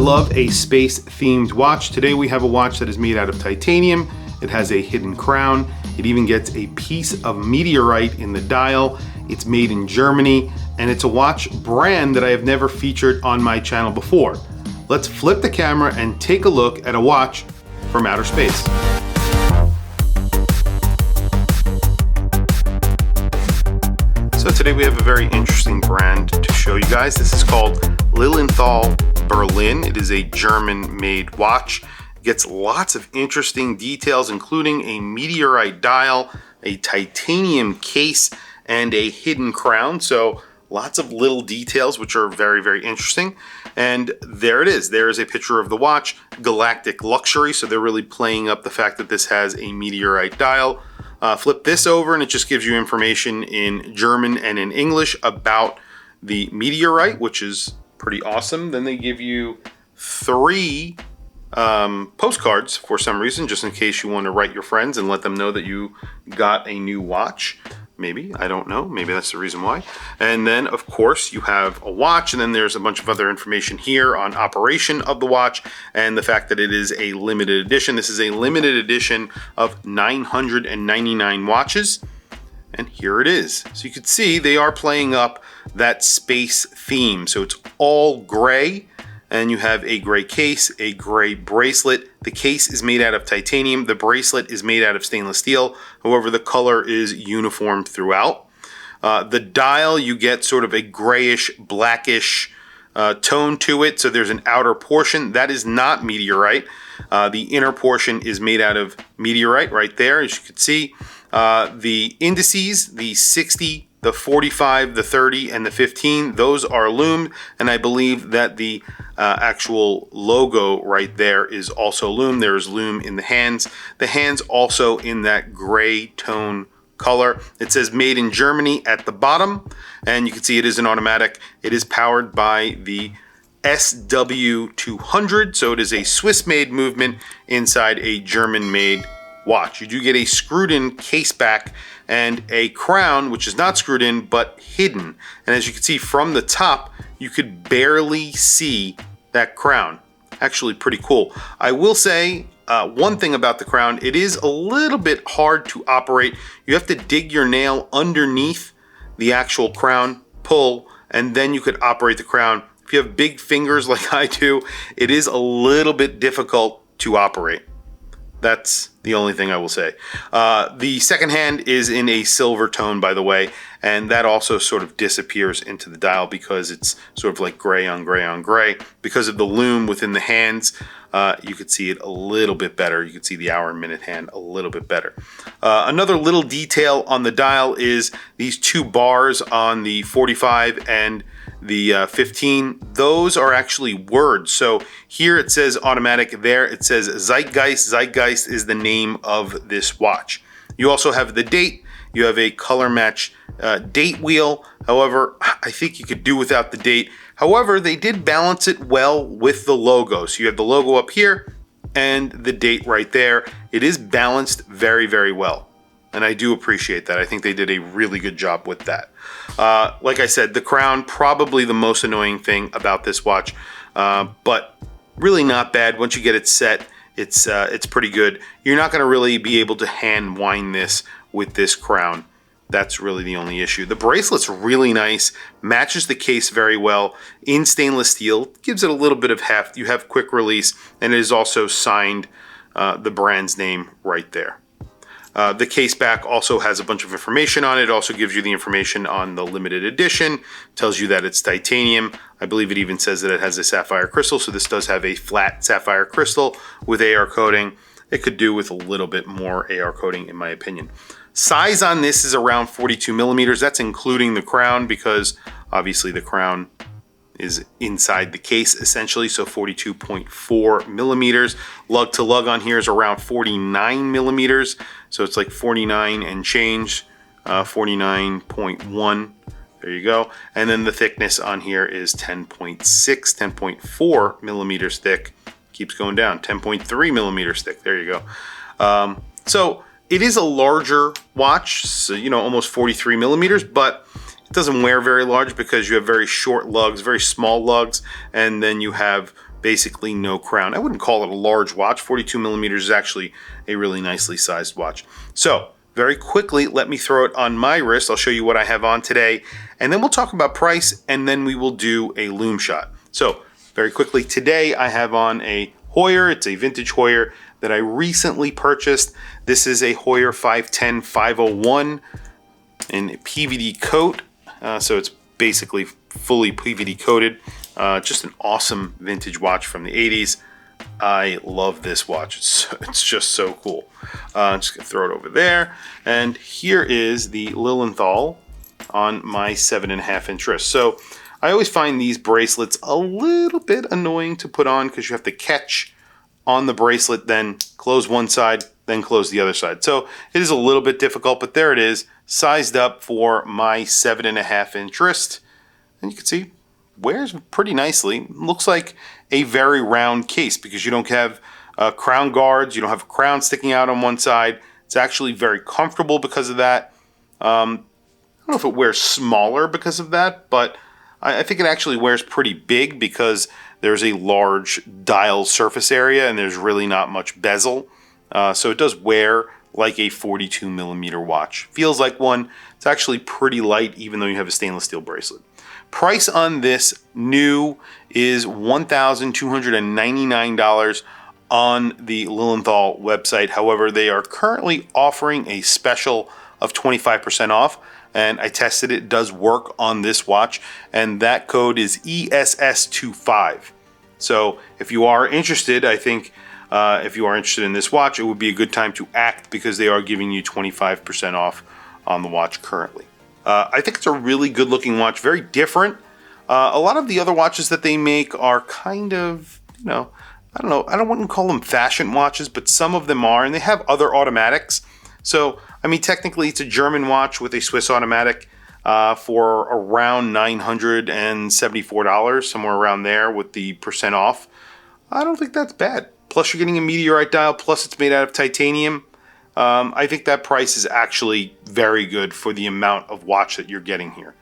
love a space-themed watch. Today we have a watch that is made out of titanium. It has a hidden crown. It even gets a piece of meteorite in the dial. It's made in Germany, and it's a watch brand that I have never featured on my channel before. Let's flip the camera and take a look at a watch from outer space. So today we have a very interesting brand to show you guys. This is called Lilienthal Berlin. It is a German-made watch. It gets lots of interesting details, including a meteorite dial, a titanium case, and a hidden crown. So lots of little details which are very, very interesting. And there it is. There is a picture of the watch, Galactic Luxury. So they're really playing up the fact that this has a meteorite dial. Flip this over and it just gives you information in German and in English about the meteorite, which is pretty awesome. Then they give you 3 postcards for some reason, just in case you want to write your friends and let them know that you got a new watch. Maybe, I don't know, maybe that's the reason why. And then of course you have a watch, and then there's a bunch of other information here on operation of the watch and the fact that it is a limited edition. This is a limited edition of 999 watches, and here it is. So you can see they are playing up that space theme. So it's all gray, and you have a gray case, a gray bracelet. The case is made out of titanium. The bracelet is made out of stainless steel. However, the color is uniform throughout. The dial, you get sort of a grayish, blackish tone to it. So there's an outer portion. That is not meteorite. The inner portion is made out of meteorite right there, as you can see. The indices, the 60, the 45, the 30, and the 15, those are Lume, and I believe that the actual logo right there is also Lume. There is Lume in the hands. The hands also in that gray tone color. It says made in Germany at the bottom, and you can see it is an automatic. It is powered by the SW200, so it is a Swiss-made movement inside a German-made watch. You do get a screwed in case back and a crown, which is not screwed in but hidden. And as you can see from the top, you could barely see that crown. Actually pretty cool. I will say one thing about the crown, it is a little bit hard to operate. You have to dig your nail underneath the actual crown, pull, and then you could operate the crown. If you have big fingers like I do, it is a little bit difficult to operate. That's the only thing I will say. The second hand is in a silver tone, by the way, and that also sort of disappears into the dial because it's sort of like gray on gray on gray. Because of the lume within the hands, you could see it a little bit better. You could see the hour and minute hand a little bit better. Another little detail on the dial is these 2 bars on the 45 and the 15, those are actually words. So here it says automatic, there it says Zeitgeist. Zeitgeist is the name of this watch. You also have the date. You have a color match date wheel. However, I think you could do without the date. However, they did balance it well with the logo. So you have the logo up here and the date right there. It is balanced very, very well. And I do appreciate that. I think they did a really good job with that. Like I said, the crown, probably the most annoying thing about this watch, but really not bad. Once you get it set, it's pretty good. You're not going to really be able to hand wind this with this crown. That's really the only issue. The bracelet's really nice, matches the case very well in stainless steel, gives it a little bit of heft. You have quick release, and it is also signed the brand's name right there. The case back also has a bunch of information on it. It also gives you the information on the limited edition, tells you that it's titanium. I believe it even says that it has a sapphire crystal, so this does have a flat sapphire crystal with AR coating. It could do with a little bit more AR coating in my opinion. Size on this is around 42 millimeters. That's including the crown because obviously the crown is inside the case essentially, so 42.4 millimeters. Lug to lug on here is around 49 millimeters, so it's like 49 and change, 49.1. There you go. And then the thickness on here is 10.6, 10.4 millimeters thick. Keeps going down, 10.3 millimeters thick. There you go. So it is a larger watch, so almost 43 millimeters, but it doesn't wear very large because you have very short lugs, very small lugs, and then you have basically no crown. I wouldn't call it a large watch. 42 millimeters is actually a really nicely sized watch. So very quickly, let me throw it on my wrist. I'll show you what I have on today, and then we'll talk about price, and then we will do a lume shot. So very quickly, today I have on a Heuer. It's a vintage Heuer that I recently purchased. This is a Heuer 510-501 in PVD coat. So it's basically fully PVD coated. Just an awesome vintage watch from the 80s. I love this watch. It's just so cool. I'm just gonna throw it over there. And here is the Lilienthal on my 7.5-inch wrist. So I always find these bracelets a little bit annoying to put on because you have to catch on the bracelet, then close one side, then close the other side. So it is a little bit difficult, but there it is, sized up for my 7.5-inch wrist. And you can see, wears pretty nicely. Looks like a very round case because you don't have crown guards, you don't have a crown sticking out on one side. It's actually very comfortable because of that. I don't know if it wears smaller because of that, but I think it actually wears pretty big because there's a large dial surface area and there's really not much bezel. So it does wear like a 42 millimeter watch. Feels like one. It's actually pretty light even though you have a stainless steel bracelet. Price on this new is $1,299 on the Lilienthal website. However, they are currently offering a special of 25% off. And I tested it, it does work on this watch, and that code is ESS25. So if you are interested, I think if you are interested in this watch, it would be a good time to act because they are giving you 25% off on the watch currently. I think it's a really good looking watch, very different. A lot of the other watches that they make are kind of, I wouldn't call them fashion watches, but some of them are, and they have other automatics. So, I mean, technically it's a German watch with a Swiss automatic for around $974, somewhere around there with the percent off. I don't think that's bad. Plus you're getting a Meteorite dial, plus it's made out of titanium. I think that price is actually very good for the amount of watch that you're getting here.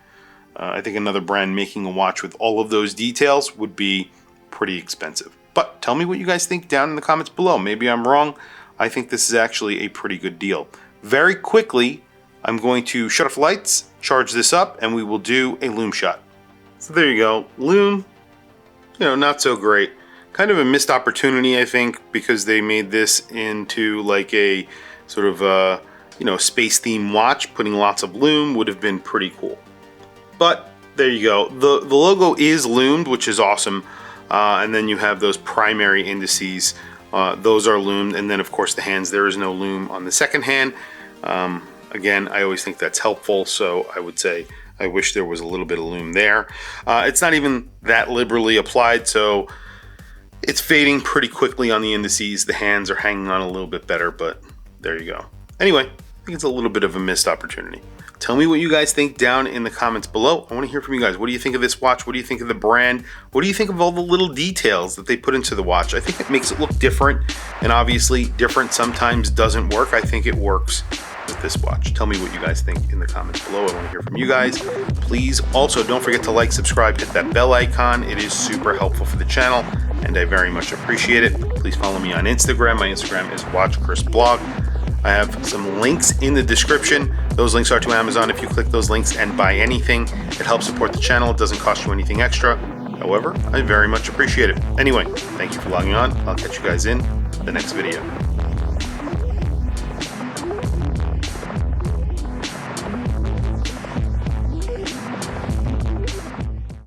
I think another brand making a watch with all of those details would be pretty expensive. But tell me what you guys think down in the comments below. Maybe I'm wrong. I think this is actually a pretty good deal. Very quickly, I'm going to shut off lights, charge this up, and we will do a lume shot. So there you go. Lume, not so great. Kind of a missed opportunity, I think, because they made this into like a sort of space theme watch. Putting lots of lume would have been pretty cool. But there you go. The logo is lumed, which is awesome. And then you have those primary indices. Those are lumed, and then of course the hands, there is no lume on the second hand. Again, I always think that's helpful, so I would say I wish there was a little bit of lume there. It's not even that liberally applied, so it's fading pretty quickly on the indices. The hands are hanging on a little bit better, but there you go. Anyway, I think it's a little bit of a missed opportunity. Tell me what you guys think down in the comments below. I want to hear from you guys. What do you think of this watch? What do you think of the brand? What do you think of all the little details that they put into the watch? I think it makes it look different, and obviously different sometimes doesn't work. I think it works with this watch. Tell me what you guys think in the comments below. I want to hear from you guys. Please also don't forget to like, subscribe, hit that bell icon. It is super helpful for the channel, and I very much appreciate it. Please follow me on Instagram. My Instagram is WatchChrisBlog. I have some links in the description. Those links are to Amazon. If you click those links and buy anything, it helps support the channel. It doesn't cost you anything extra. However, I very much appreciate it. Anyway, thank you for logging on. I'll catch you guys in the next video.